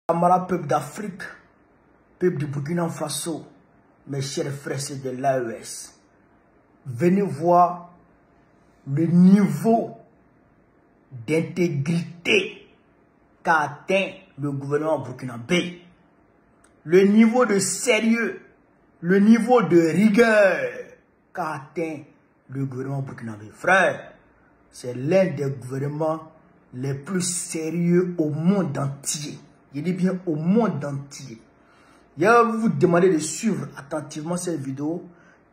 Camarades peuple d'Afrique, peuple du Burkina Faso, mes chers frères de l'AES, venez voir le niveau d'intégrité qu'a atteint le gouvernement burkinabé, le niveau de sérieux, le niveau de rigueur qu'a atteint le gouvernement burkinabé. Frère, c'est l'un des gouvernements les plus sérieux au monde entier. Je dis bien au monde entier. Je vais vous demander de suivre attentivement cette vidéo,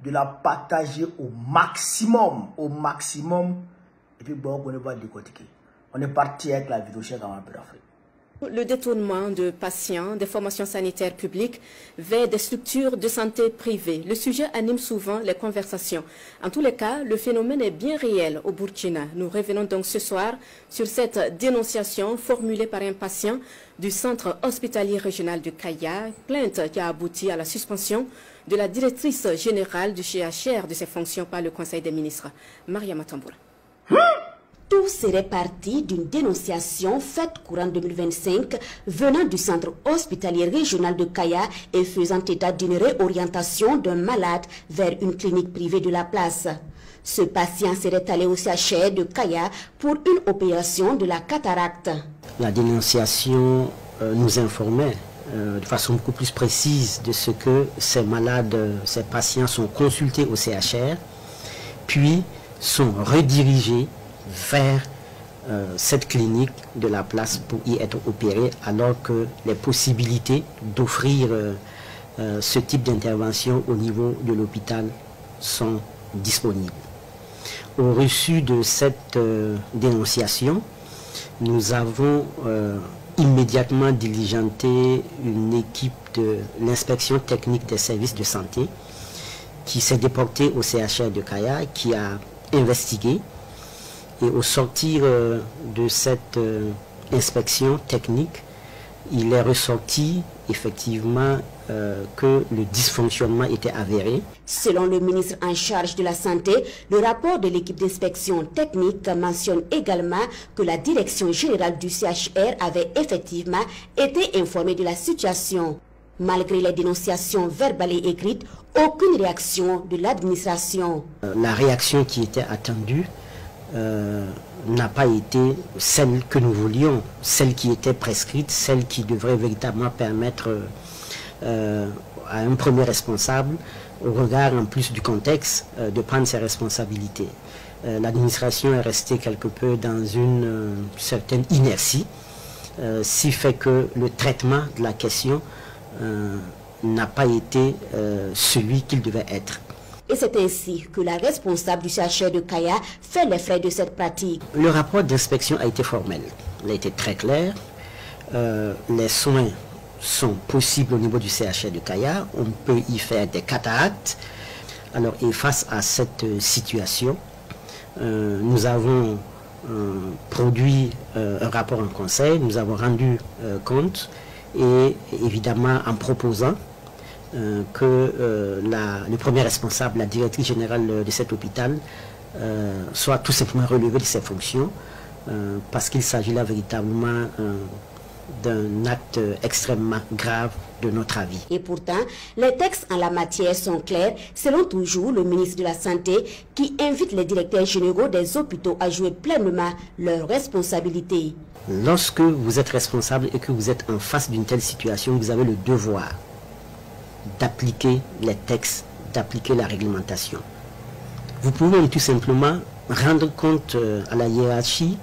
de la partager au maximum, et puis bon, on va décortiquer. On est parti avec la vidéo chez Camarades d'Afrique. Le détournement de patients des formations sanitaires publiques vers des structures de santé privées. Le sujet anime souvent les conversations. En tous les cas, le phénomène est bien réel au Burkina. Nous revenons donc ce soir sur cette dénonciation formulée par un patient du centre hospitalier régional de Kaya, plainte qui a abouti à la suspension de la directrice générale du CHR de ses fonctions par le Conseil des ministres, Mariama Tamboura. Tout serait parti d'une dénonciation faite courant 2025 venant du centre hospitalier régional de Kaya et faisant état d'une réorientation d'un malade vers une clinique privée de la place. Ce patient serait allé au CHR de Kaya pour une opération de la cataracte. La dénonciation nous informait de façon beaucoup plus précise de ce que ces malades, ces patients sont consultés au CHR, puis sont redirigés vers cette clinique de la place pour y être opéré, alors que les possibilités d'offrir ce type d'intervention au niveau de l'hôpital sont disponibles. Au reçu de cette dénonciation, nous avons immédiatement diligenté une équipe de l'inspection technique des services de santé qui s'est déportée au CHR de Kaya, qui a investigué. Et au sortir de cette inspection technique, il est ressorti effectivement que le dysfonctionnement était avéré. Selon le ministre en charge de la Santé, le rapport de l'équipe d'inspection technique mentionne également que la direction générale du CHR avait effectivement été informée de la situation. Malgré les dénonciations verbales et écrites, aucune réaction de l'administration. La réaction qui était attendue n'a pas été celle que nous voulions, celle qui était prescrite, celle qui devrait véritablement permettre à un premier responsable, au regard en plus du contexte, de prendre ses responsabilités. L'administration est restée quelque peu dans une certaine inertie, si fait que le traitement de la question n'a pas été celui qu'il devait être. Et c'est ainsi que la responsable du CHR de Kaya fait les frais de cette pratique. Le rapport d'inspection a été formel. Il a été très clair. Les soins sont possibles au niveau du CHR de Kaya. On peut y faire des cataractes. Alors, et face à cette situation, nous avons produit un rapport en conseil. Nous avons rendu compte et évidemment en proposant que le premier responsable, la directrice générale de cet hôpital, soit tout simplement relevée de ses fonctions, parce qu'il s'agit là véritablement d'un acte extrêmement grave de notre avis. Et pourtant, les textes en la matière sont clairs, selon toujours le ministre de la Santé, qui invite les directeurs généraux des hôpitaux à jouer pleinement leurs responsabilités. Lorsque vous êtes responsable et que vous êtes en face d'une telle situation, vous avez le devoir d'appliquer les textes, d'appliquer la réglementation. Vous pouvez tout simplement rendre compte à la hiérarchie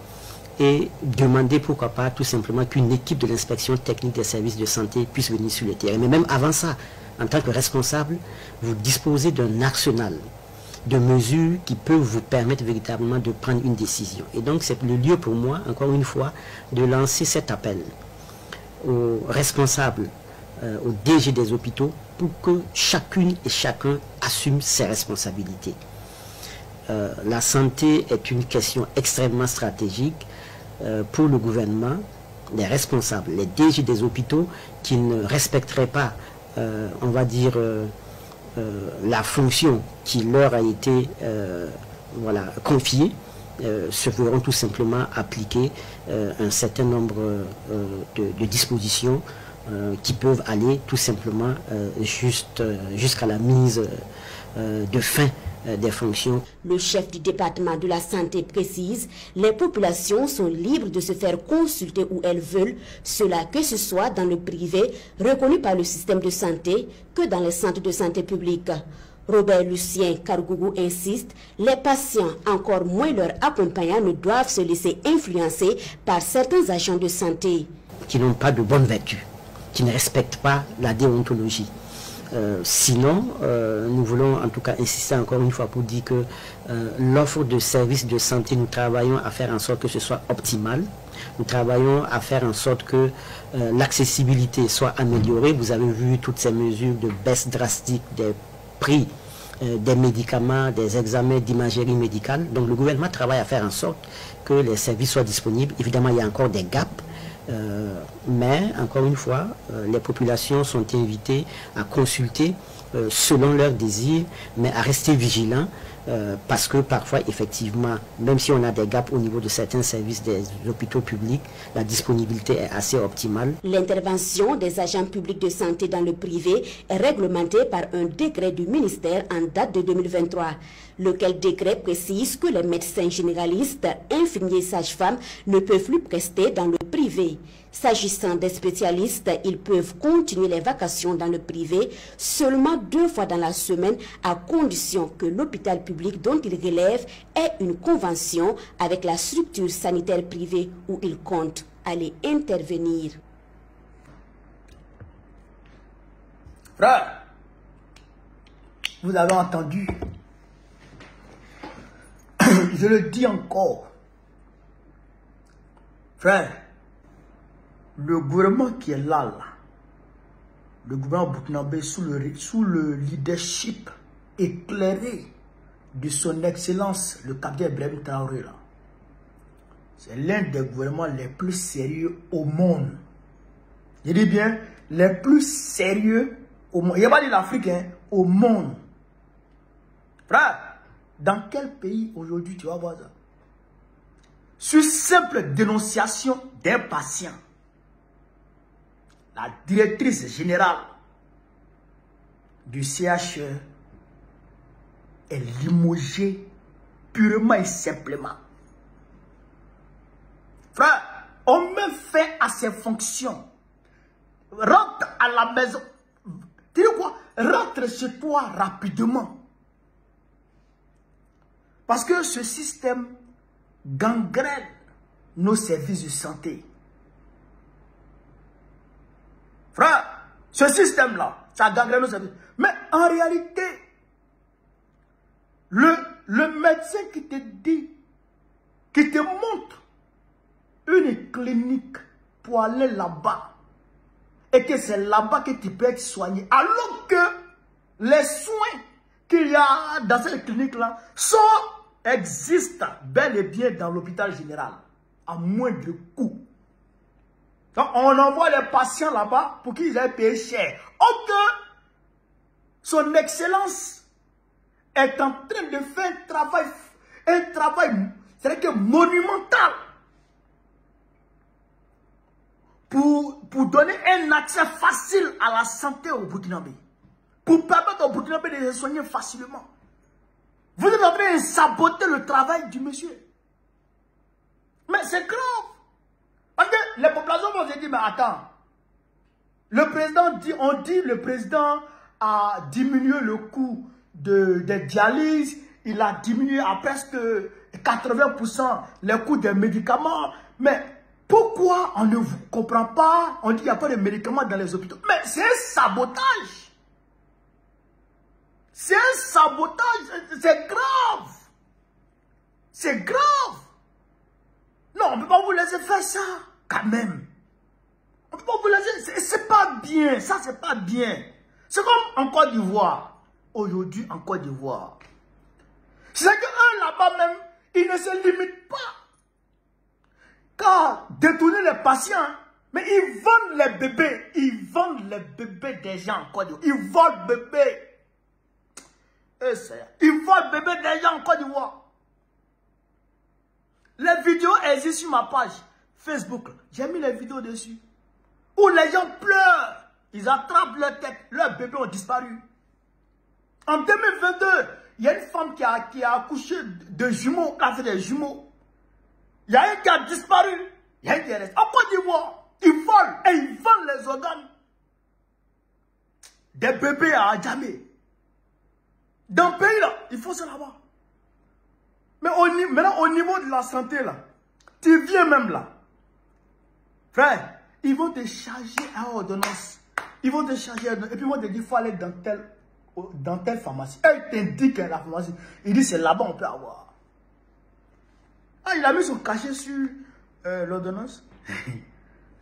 et demander pourquoi pas tout simplement qu'une équipe de l'inspection technique des services de santé puisse venir sur le terrain. Mais même avant ça, en tant que responsable, vous disposez d'un arsenal de mesures qui peuvent vous permettre véritablement de prendre une décision. Et donc c'est le lieu pour moi, encore une fois, de lancer cet appel aux responsables, au DG des hôpitaux, pour que chacune et chacun assume ses responsabilités. La santé est une question extrêmement stratégique pour le gouvernement. Les responsables, les DG des hôpitaux qui ne respecteraient pas, on va dire, la fonction qui leur a été confiée, se verront tout simplement appliquer un certain nombre de dispositions qui peuvent aller tout simplement jusqu'à la mise de fin des fonctions. Le chef du département de la santé précise, les populations sont libres de se faire consulter où elles veulent, cela que ce soit dans le privé, reconnu par le système de santé, que dans les centres de santé publics. Robert Lucien Kargougou insiste, les patients, encore moins leurs accompagnants, ne doivent se laisser influencer par certains agents de santé. Qui n'ont pas de bonnes vertus, qui ne respectent pas la déontologie. Sinon, nous voulons en tout cas insister encore une fois pour dire que l'offre de services de santé, nous travaillons à faire en sorte que ce soit optimal. Nous travaillons à faire en sorte que l'accessibilité soit améliorée. Vous avez vu toutes ces mesures de baisse drastique des prix des médicaments, des examens d'imagerie médicale. Donc le gouvernement travaille à faire en sorte que les services soient disponibles. Évidemment, il y a encore des gaps. Mais encore une fois, les populations sont invitées à consulter selon leurs désirs, mais à rester vigilants parce que parfois, effectivement, même si on a des gaps au niveau de certains services des hôpitaux publics, la disponibilité est assez optimale. L'intervention des agents publics de santé dans le privé est réglementée par un décret du ministère en date de 2023. Lequel décret précise que les médecins généralistes, infirmiers et sages-femmes ne peuvent plus prester dans le privé. S'agissant des spécialistes, ils peuvent continuer les vacations dans le privé seulement 2 fois dans la semaine à condition que l'hôpital public dont ils relèvent ait une convention avec la structure sanitaire privée où ils comptent aller intervenir. Frère, vous avez entendu. Je le dis encore. Frère, le gouvernement qui est là, le gouvernement burkinabé sous le leadership éclairé de son excellence, le capitaine Ibrahim Traoré, c'est l'un des gouvernements les plus sérieux au monde. Je dis bien, les plus sérieux au monde. Il n'y a pas de l'Afrique, hein, au monde. Frère, dans quel pays aujourd'hui tu vas voir ça? Sur simple dénonciation d'un patient, la directrice générale du CHE est limogée purement et simplement. Frère, on met fin à ses fonctions. Rentre à la maison. Tu dis quoi? Rentre chez toi rapidement. Parce que ce système gangrène nos services de santé. Frère, ce système-là, ça gangrène nos services. Mais en réalité, le médecin qui te dit, qui te montre une clinique pour aller là-bas, et que c'est là-bas que tu peux être soigné, alors que les soins qu'il y a dans cette clinique-là existent bel et bien dans l'hôpital général, à moindre coût. Donc, on envoie les patients là-bas pour qu'ils aient payé cher. Ok, son excellence est en train de faire un travail c'est-à-dire monumental pour donner un accès facile à la santé au Burkinabé, pour permettre au Burkinabé de se soigner facilement. Vous êtes en train de saboter le travail du monsieur. Mais c'est grave. Parce que les populations vont se dire, mais attends, le président dit, le président a diminué le coût des dialyses, il a diminué à presque 80% les coûts des médicaments. Mais pourquoi on ne vous comprend pas? On dit qu'il n'y a pas de médicaments dans les hôpitaux. Mais c'est un sabotage. C'est un sabotage, c'est grave. C'est grave. Non, on ne peut pas vous laisser faire ça, quand même. On ne peut pas vous laisser, c'est pas bien, ça c'est pas bien. C'est comme en Côte d'Ivoire. Aujourd'hui, en Côte d'Ivoire. C'est qu'un là-bas même, il ne se limite pas qu'à détourner les patients. Mais ils vendent les bébés. Ils vendent les bébés des gens en Côte d'Ivoire. Ils volent bébés. Ils volent bébés des gens en Côte d'Ivoire. Les vidéos existent sur ma page Facebook. J'ai mis les vidéos dessus. Où les gens pleurent. Ils attrapent leur tête. Leurs bébés ont disparu. En 2022, il y a une femme qui a accouché de jumeaux. Elle a fait des jumeaux. Il y a un qui a disparu. Il y a un qui est resté. En Côte d'Ivoire, ils volent et ils vendent les organes des bébés à Adjamé. Dans le pays là, il faut ça là-bas. Mais maintenant, au niveau de la santé là, tu viens même là. Frère, ils vont te charger à ordonnance. Ils vont te charger à ordonnance. Et puis ils vont te dire, il faut aller dans telle pharmacie. Et ils t'indiquent la pharmacie. Ils disent, c'est là-bas on peut avoir. Ah, il a mis son cachet sur l'ordonnance.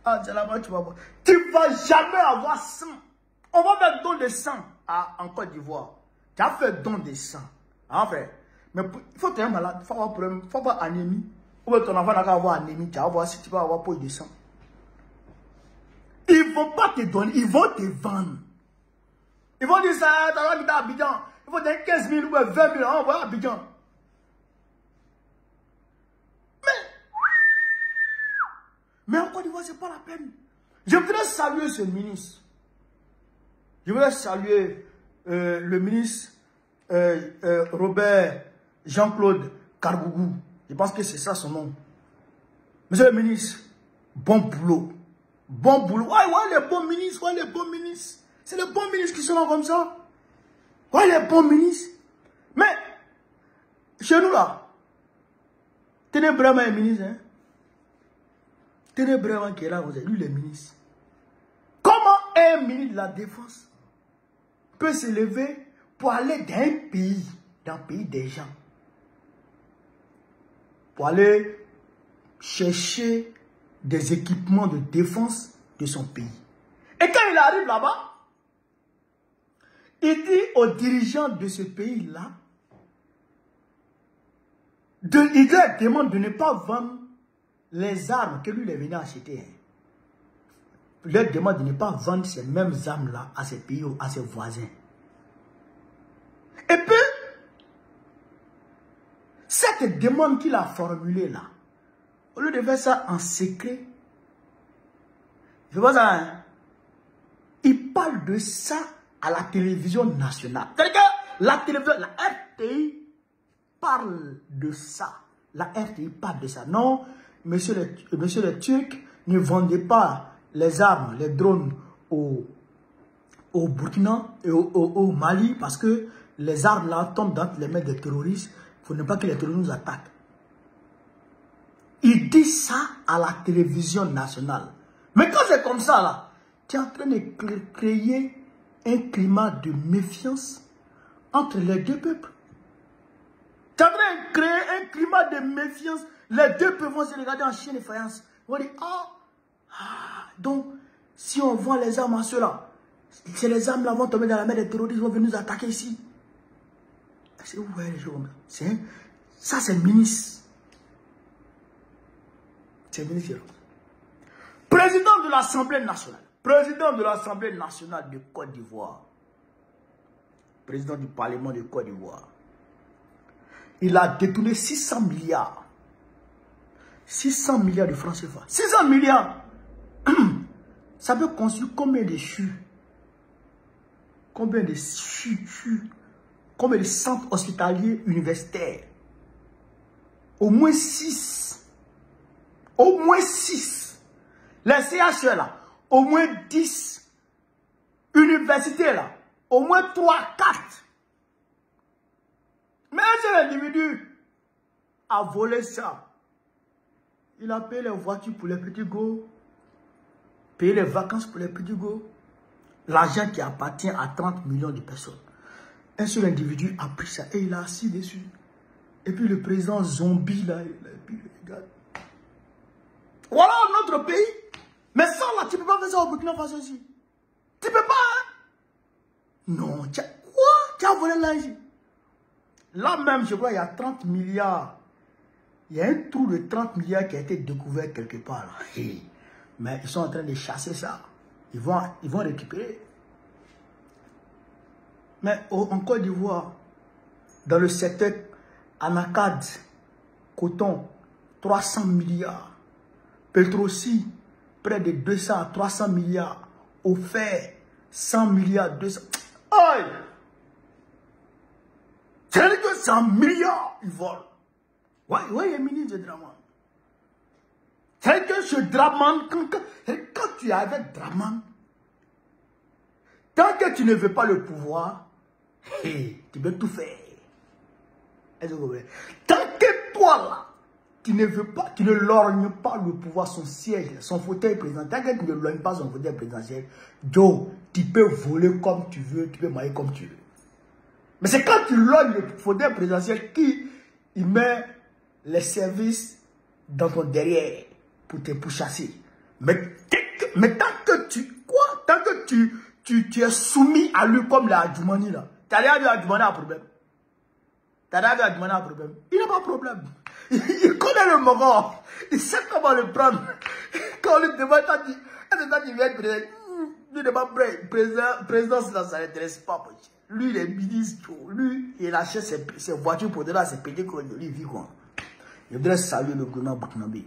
Ah, c'est là-bas tu vas voir. Tu ne vas jamais avoir sang. On va faire don de sang en Côte d'Ivoire. Tu as fait don de sang. Hein, frère? Mais il faut être un malade. Il faut avoir problème. Il faut avoir anémie. Ou bien ton enfant n'a qu'à avoir anémie. Tu vas voir si tu vas avoir poche de sang. Ils ne vont pas te donner. Ils vont te vendre. Ils vont dire ça. Tu vas habiter à Abidjan. Il faut donner 15 000 ou 20 000. On va à Abidjan. Mais en Côte d'Ivoire, ce n'est pas la peine. Je voudrais saluer ce ministre. Je voudrais saluer le ministre Robert Jean-Claude Karbougou. Je pense que c'est ça son nom. Monsieur le ministre, bon boulot. Bon boulot. Ouais, les bons ministres. Ouais, les bons ministres. C'est les bons ministres qui sont là comme ça. Ouais, les bons ministres. Mais, chez nous là, tenez vraiment un ministre. Hein? Tenez vraiment qui est là, lui, les ministres. Comment un ministre de la Défense peut se lever pour aller dans le pays des gens, pour aller chercher des équipements de défense de son pays. Et quand il arrive là-bas, il dit aux dirigeants de ce pays-là, il leur demande de ne pas vendre les armes que lui il est venu acheter. Il leur demande de ne pas vendre ces mêmes armes-là à ses pays, à ses voisins. Et puis, cette demande qu'il a formulée là, au lieu de faire ça en secret, je vois ça, hein? Il parle de ça à la télévision nationale. C'est-à-dire que la télévision, la RTI parle de ça. La RTI parle de ça. Non, monsieur les Turcs, ne vendez pas les armes, les drones au Burkina et au Mali parce que les armes là tombent dans les mains des terroristes. Il ne faut pas que les terroristes nous attaquent. Il dit ça à la télévision nationale. Mais quand c'est comme ça là, tu es en train de créer un climat de méfiance entre les deux peuples. Tu es en train de créer un climat de méfiance. Les deux peuples vont se regarder en chien de faïence. Ils vont dire, donc, si on vend les armes à ceux-là, c'est les armes là vont tomber dans la main des terroristes, vont venir nous attaquer ici. C'est où les gens? Ça, c'est le ministre. C'est le ministre. Président de l'Assemblée nationale. Président de l'Assemblée nationale de Côte d'Ivoire. Président du Parlement de Côte d'Ivoire. Il a détourné 600 milliards. 600 milliards de francs CFA. 600 milliards. Ça peut construire combien de CHU? Combien de CHU? Combien de centres hospitaliers universitaires? Au moins 6. Au moins 6. Les CHE là, au moins 10. Universités là, au moins 3, 4. Mais un seul individu a volé ça. Il a payé les voitures pour les petits gars, payé les vacances pour les petits gars. L'argent qui appartient à 30 millions de personnes. Un seul individu a pris ça et il a assis dessus. Et puis le président zombie là, il regarde. Voilà notre pays. Mais ça là, tu ne peux pas faire ça au Burkina Faso aussi. Tu ne peux pas. Hein? Non, tu as volé l'argent. Là même, je vois, il y a 30 milliards. Il y a un trou de 30 milliards qui a été découvert quelque part. Là. Mais ils sont en train de chasser ça. Ils vont récupérer. Mais en Côte d'Ivoire, dans le secteur Anacad, coton, 300 milliards. Petrosi, près de 200 à 300 milliards. Offert, 100 milliards, 200. Aïe! C'est-à-dire que 100 milliards, ils volent. Ouais, il est ministre de Draman. C'est-à-dire que ce Draman, quand tu es avec Draman, tant que tu ne veux pas le pouvoir, hey, tu peux tout faire. Tant que toi, là, tu ne veux pas, tu ne lorgnes pas le pouvoir, son siège, son fauteuil présidentiel. Tant que tu ne lorgnes pas son fauteuil présidentiel, Joe, tu peux voler comme tu veux, tu peux mailler comme tu veux. Mais c'est quand tu lorgnes le fauteuil présidentiel qui il met les services dans ton derrière pour te pourchasser. Mais tant que tu es soumis à lui comme la Adjoumani là, tu as l'air de Adjoumani a un problème. Il n'a pas de problème. Il connaît le moment. Il sait comment le prendre. Quand on lui demande, il vient être président. Lui, il présidence, ça ne l'intéresse pas. Lui, il est ministre. Lui, il achète ses voitures pour donner à ses petits qu'on lui vit quoi. Je voudrais saluer le gouvernement burkinabé.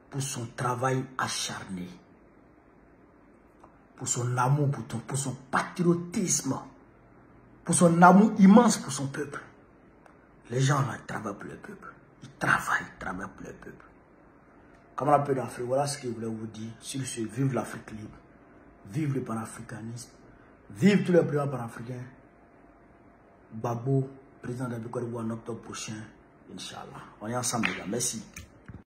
Pour son travail acharné. Pour son amour, pour son patriotisme, pour son amour immense pour son peuple. Les gens là, ils travaillent pour le peuple. Ils travaillent pour le peuple. Comme on appelle l'Afrique, voilà ce que je voulais vous dire. Sur ce, vive l'Afrique libre, vive le panafricanisme, vive tous les présidents panafricains. Babo, président de la Côte d'Ivoire en octobre prochain, Inch'Allah. On est ensemble, les gars. Merci.